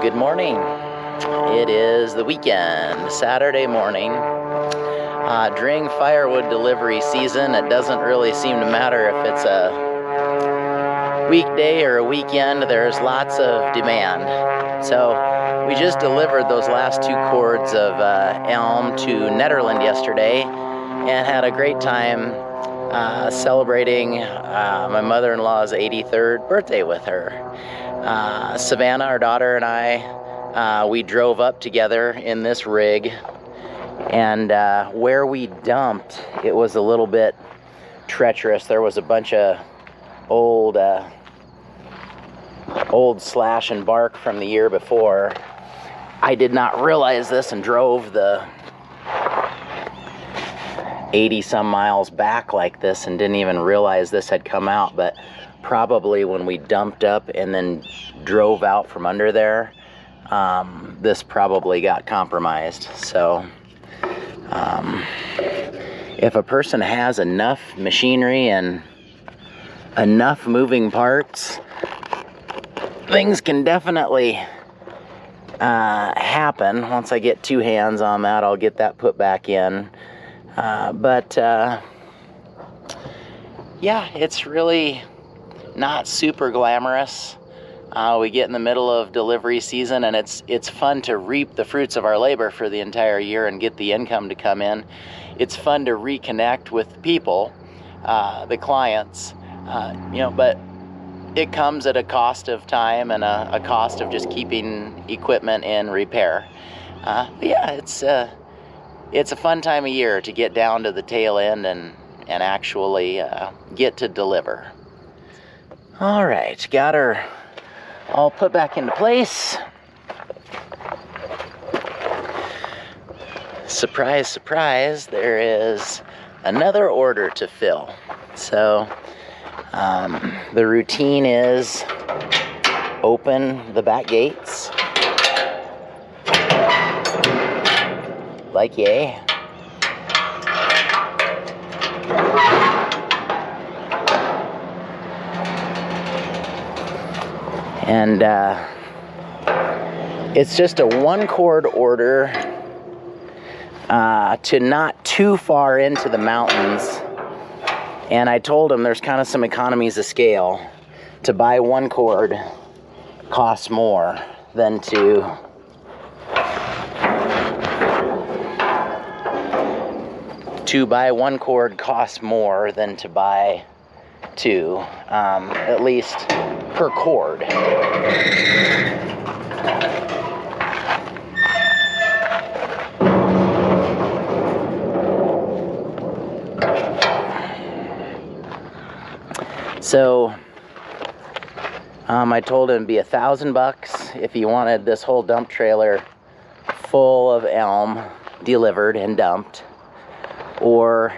Good morning. It is the weekend, Saturday morning. During firewood delivery season, it doesn't really seem to matter if it's a weekday or a weekend, there's lots of demand. So we just delivered those last 2 cords of elm to Netherlands yesterday and had a great time celebrating my mother-in-law's 83rd birthday with her. Savannah, our daughter, and I, we drove up together in this rig, and where we dumped, it was a little bit treacherous. There was a bunch of old slash and bark from the year before. I did not realize this and drove the 80 some miles back like this and didn't even realize this had come out, but probably when we dumped up and then drove out from under there, this probably got compromised. So if a person has enough machinery and enough moving parts, things can definitely happen. Once I get 2 hands on that, I'll get that put back in. But yeah, it's really not super glamorous. We get in the middle of delivery season, and it's fun to reap the fruits of our labor for the entire year and get the income to come in. It's fun to reconnect with people, the clients, but it comes at a cost of time and a cost of just keeping equipment in repair. But yeah, it's a fun time of year to get down to the tail end and actually get to deliver. All right, got her all put back into place. Surprise, surprise, there is another order to fill. So the routine is open the back gates, like yay. And it's just a 1 cord order to not too far into the mountains. And I told him there's kind of some economies of scale. To buy 1 cord costs more than to buy 1 cord costs more than to buy 2, at least per cord. So I told him it'd be $1,000 if he wanted this whole dump trailer full of elm delivered and dumped, or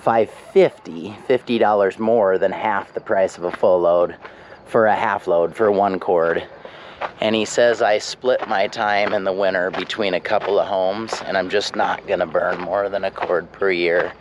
$50 more than half the price of a full load for a half load for 1 cord. And he says I split my time in the winter between a couple of homes, and I'm just not gonna burn more than a cord per year,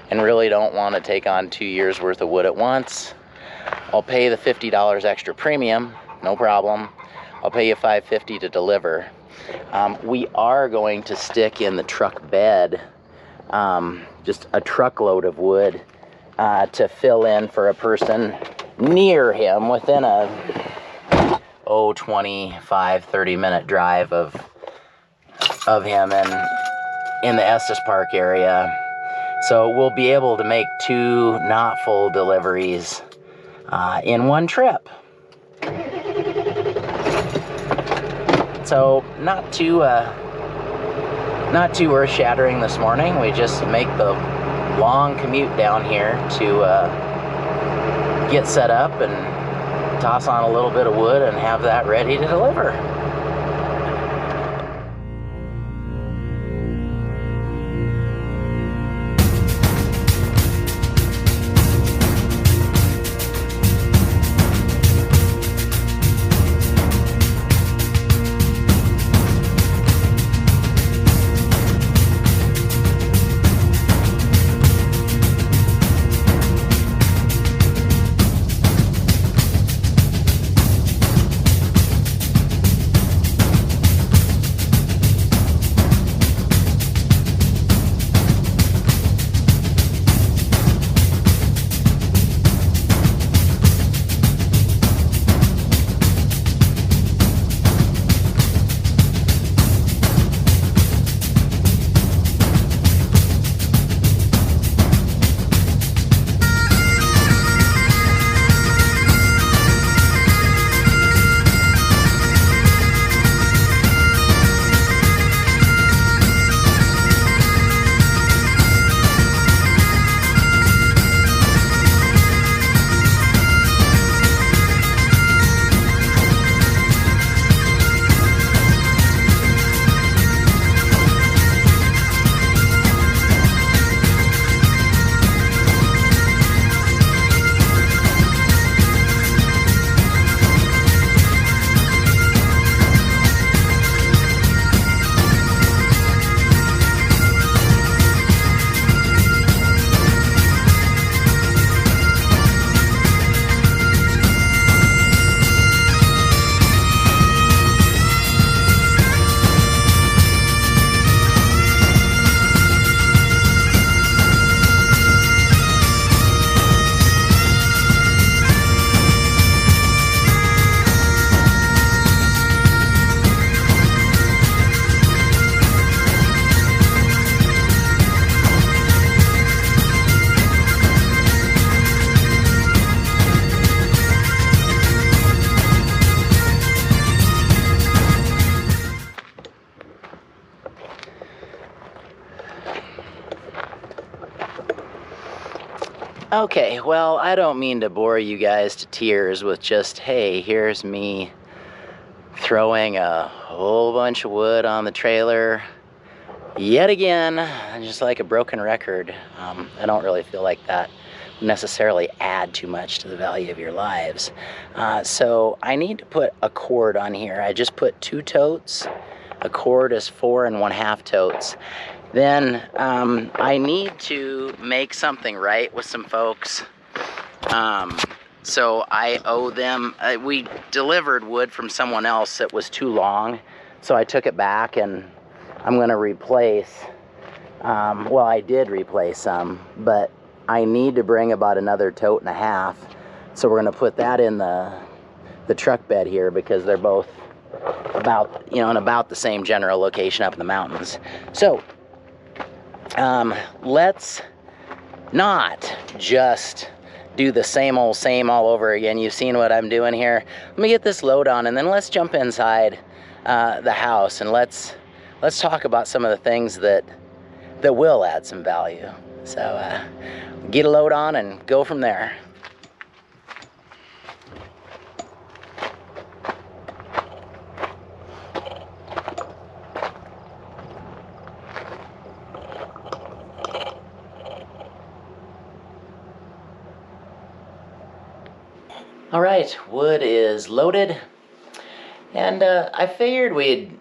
and really don't want to take on 2 years worth of wood at once. I'll pay the $50 extra premium, no problem. I'll pay you $5.50 to deliver. We are going to stick in the truck bed just a truckload of wood to fill in for a person near him within a 25-30 minute drive of him and in the Estes Park area. So we'll be able to make 2 not full deliveries in 1 trip. So not too earth-shattering this morning. We just make the long commute down here to get set up and toss on a little bit of wood and have that ready to deliver. Okay, well, I don't mean to bore you guys to tears with just, hey, here's me throwing a whole bunch of wood on the trailer yet again, just like a broken record. I don't really feel like that would necessarily add too much to the value of your lives. So I need to put a cord on here. I just put 2 totes. A cord is 4 1/2 totes. Then I need to make something right with some folks. So I owe them, we delivered wood from someone else that was too long. So I took it back and I'm going to replace, well, I did replace some, but I need to bring about another 1.5 totes. So we're going to put that in the truck bed here because they're both about, in about the same general location up in the mountains. So let's not just do the same all over again. You've seen what I'm doing here. Let me get this load on and then let's jump inside the house and let's talk about some of the things that will add some value. So get a load on and go from there. All right, wood is loaded, and I figured we'd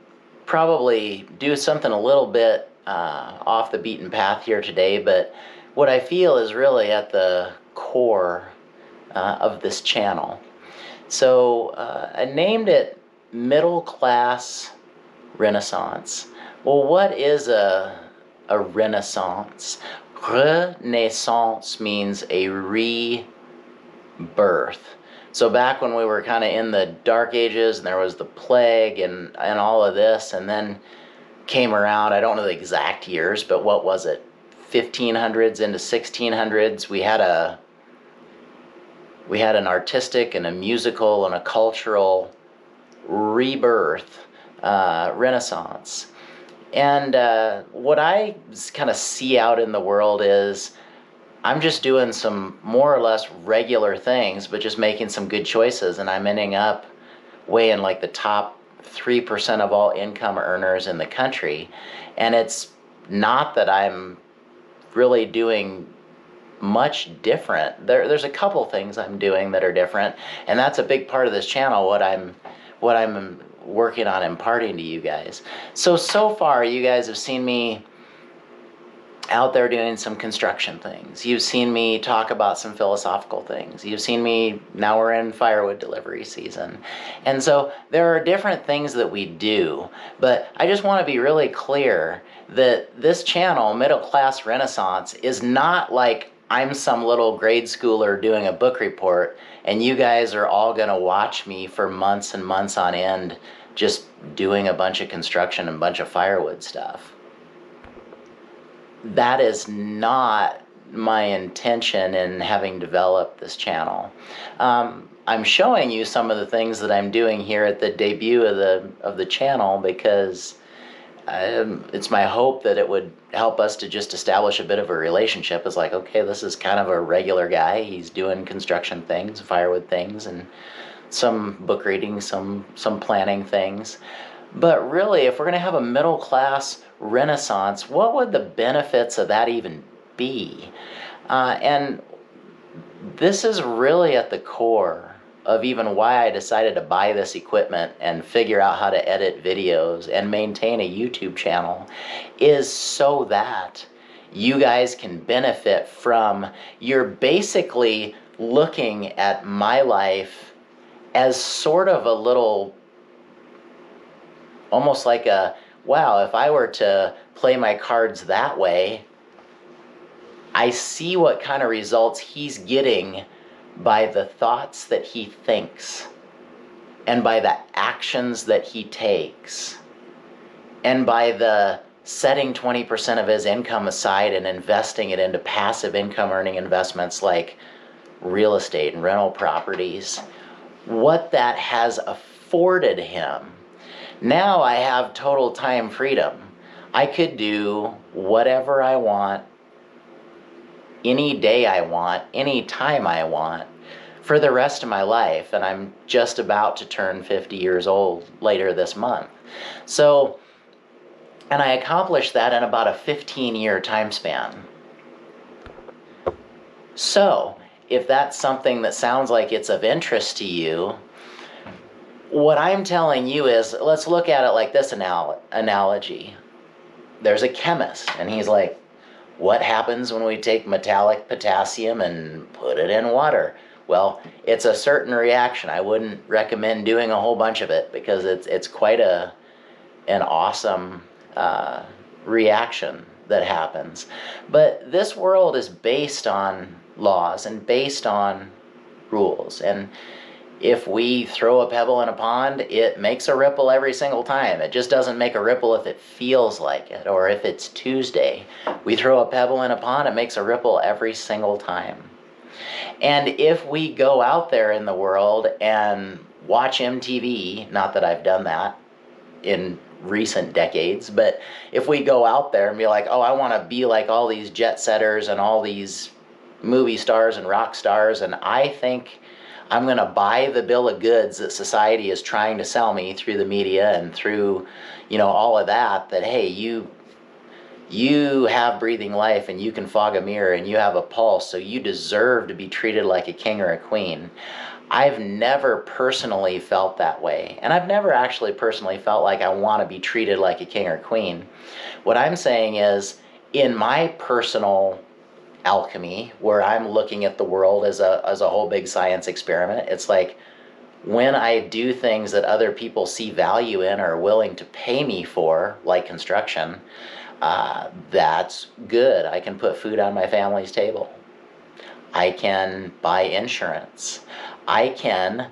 probably do something a little bit off the beaten path here today, but what I feel is really at the core of this channel. So I named it Middle Class Renaissance. Well, what is a renaissance? Renaissance means a rebirth. So back when we were kind of in the dark ages and there was the plague and all of this, and then came around, I don't know the exact years, but what was it, 1500s into 1600s, we had an artistic and a musical and a cultural rebirth, renaissance. And what I kind of see out in the world is I'm just doing some more or less regular things, but just making some good choices, and I'm ending up way in like the top 3% of all income earners in the country. And it's not that I'm really doing much different. There's a couple things I'm doing that are different, and that's a big part of this channel, what I'm working on imparting to you guys. So far you guys have seen me out there doing some construction things. You've seen me talk about some philosophical things. You've seen me, now we're in firewood delivery season. And so there are different things that we do, but I just want to be really clear that this channel, Middle Class Renaissance, is not like I'm some little grade schooler doing a book report and you guys are all going to watch me for months and months on end just doing a bunch of construction and a bunch of firewood stuff. That is not my intention in having developed this channel. I'm showing you some of the things that I'm doing here at the debut of the channel because it's my hope that it would help us to just establish a bit of a relationship. It's like, okay, this is kind of a regular guy. He's doing construction things, firewood things, and some book reading, some planning things. But really, if we're going to have a middle class renaissance, what would the benefits of that even be? And this is really at the core of even why I decided to buy this equipment and figure out how to edit videos and maintain a YouTube channel, is so that you guys can benefit from, you're basically looking at my life as sort of a little, almost like a, wow, if I were to play my cards that way, I see what kind of results he's getting by the thoughts that he thinks and by the actions that he takes and by the setting 20% of his income aside and investing it into passive income earning investments like real estate and rental properties, what that has afforded him. Now I have total time freedom. I could do whatever I want, any day I want, any time I want, for the rest of my life. And I'm just about to turn 50 years old later this month. So, and I accomplished that in about a 15-year time span. So, if that's something that sounds like it's of interest to you, what I'm telling you is, let's look at it like this analogy. There's a chemist, and he's like, what happens when we take metallic potassium and put it in water? Well, it's a certain reaction. I wouldn't recommend doing a whole bunch of it because it's quite an awesome reaction that happens. But this world is based on laws and based on rules. And if we throw a pebble in a pond, it makes a ripple every single time. It just doesn't make a ripple if it feels like it, or if it's Tuesday. We throw a pebble in a pond, it makes a ripple every single time. And if we go out there in the world and watch MTV, not that I've done that in recent decades, but if we go out there and be like, oh, I want to be like all these jet setters and all these movie stars and rock stars, and I think I'm going to buy the bill of goods that society is trying to sell me through the media and through, all of that, hey, you have breathing life and you can fog a mirror and you have a pulse, so you deserve to be treated like a king or a queen. I've never personally felt that way. And I've never actually personally felt like I want to be treated like a king or queen. What I'm saying is, in my personal alchemy, where I'm looking at the world as a whole big science experiment, it's like, when I do things that other people see value in or are willing to pay me for, like construction, that's good. I can put food on my family's table. I can buy insurance. I can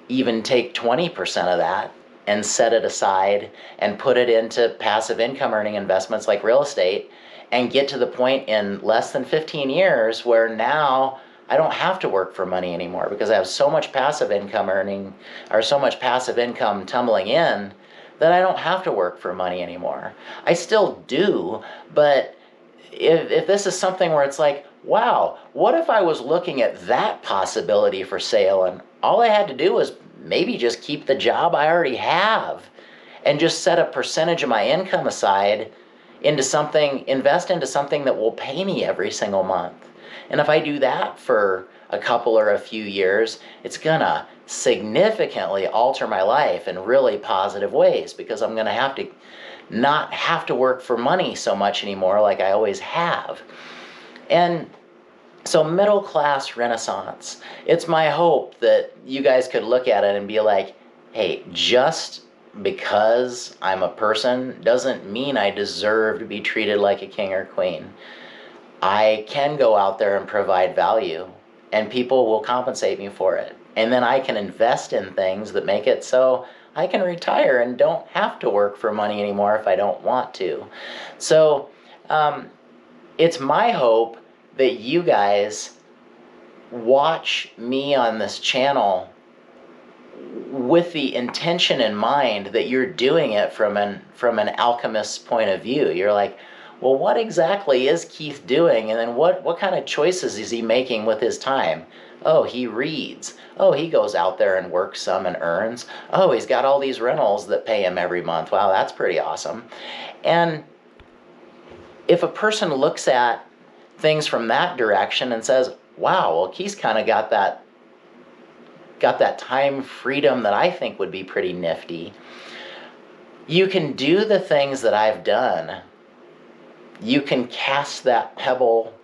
even take 20% of that and set it aside and put it into passive income earning investments like real estate, and get to the point in less than 15 years where now I don't have to work for money anymore because I have so much passive income earning, or so much passive income tumbling in, that I don't have to work for money anymore. I still do, but if this is something where it's like, wow, what if I was looking at that possibility for sale and all I had to do was maybe just keep the job I already have and just set a percentage of my income aside into something, invest into something that will pay me every single month. And if I do that for a couple or a few years, it's gonna significantly alter my life in really positive ways, because I'm gonna have to not have to work for money so much anymore like I always have. And so middle class renaissance, it's my hope that you guys could look at it and be like, hey, just because I'm a person doesn't mean I deserve to be treated like a king or queen. I can go out there and provide value, and people will compensate me for it. And then I can invest in things that make it so I can retire and don't have to work for money anymore if I don't want to. So it's my hope that you guys watch me on this channel with the intention in mind that you're doing it from an alchemist's point of view. You're like, well, what exactly is Keith doing? And then what kind of choices is he making with his time? Oh, he reads. Oh, he goes out there and works some and earns. Oh, he's got all these rentals that pay him every month. Wow, that's pretty awesome. And if a person looks at things from that direction and says, wow, well, Keith's kind of got that time freedom that I think would be pretty nifty. You can do the things that I've done. You can cast that pebble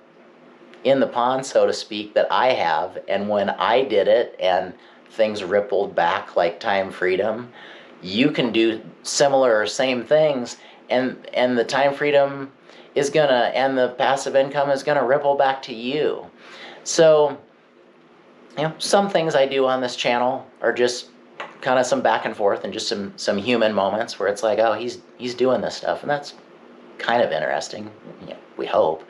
in the pond, so to speak, that I have, and when I did it and things rippled back like time freedom, you can do similar or same things, and the time freedom is gonna, and the passive income is gonna ripple back to you. So, some things I do on this channel are just kind of some back and forth and just some human moments where it's like, oh, he's doing this stuff, and that's kind of interesting, we hope.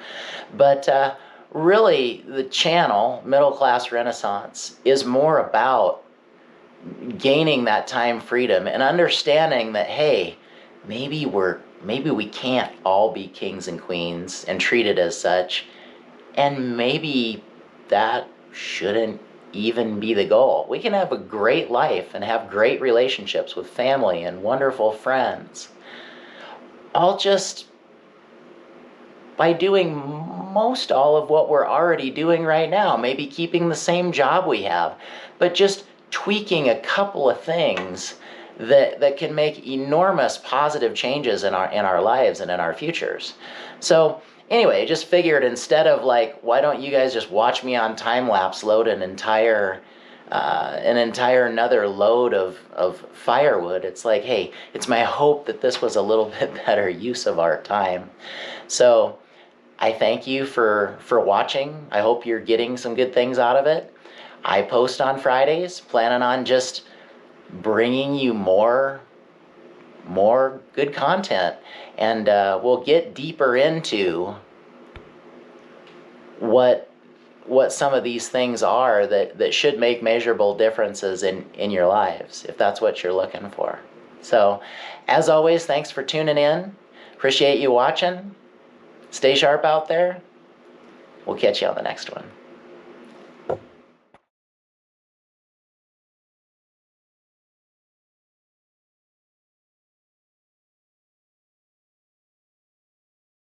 But really, the channel, Middle Class Renaissance, is more about gaining that time freedom and understanding that, hey, maybe we can't all be kings and queens and treated as such, And maybe that shouldn't even be the goal. We can have a great life and have great relationships with family and wonderful friends, all just by doing most all of what we're already doing right now. Maybe keeping the same job we have, but just tweaking a couple of things that can make enormous positive changes in our lives and in our futures. So anyway, just figured, instead of like, why don't you guys just watch me on time lapse load an entire another load of firewood. It's like, hey, it's my hope that this was a little bit better use of our time. So I thank you for watching. I hope you're getting some good things out of it. I post on Fridays, planning on just bringing you more good content, and we'll get deeper into what some of these things are that should make measurable differences in your lives, if that's what you're looking for. So, as always, thanks for tuning in. Appreciate you watching. Stay sharp out there. We'll catch you on the next one.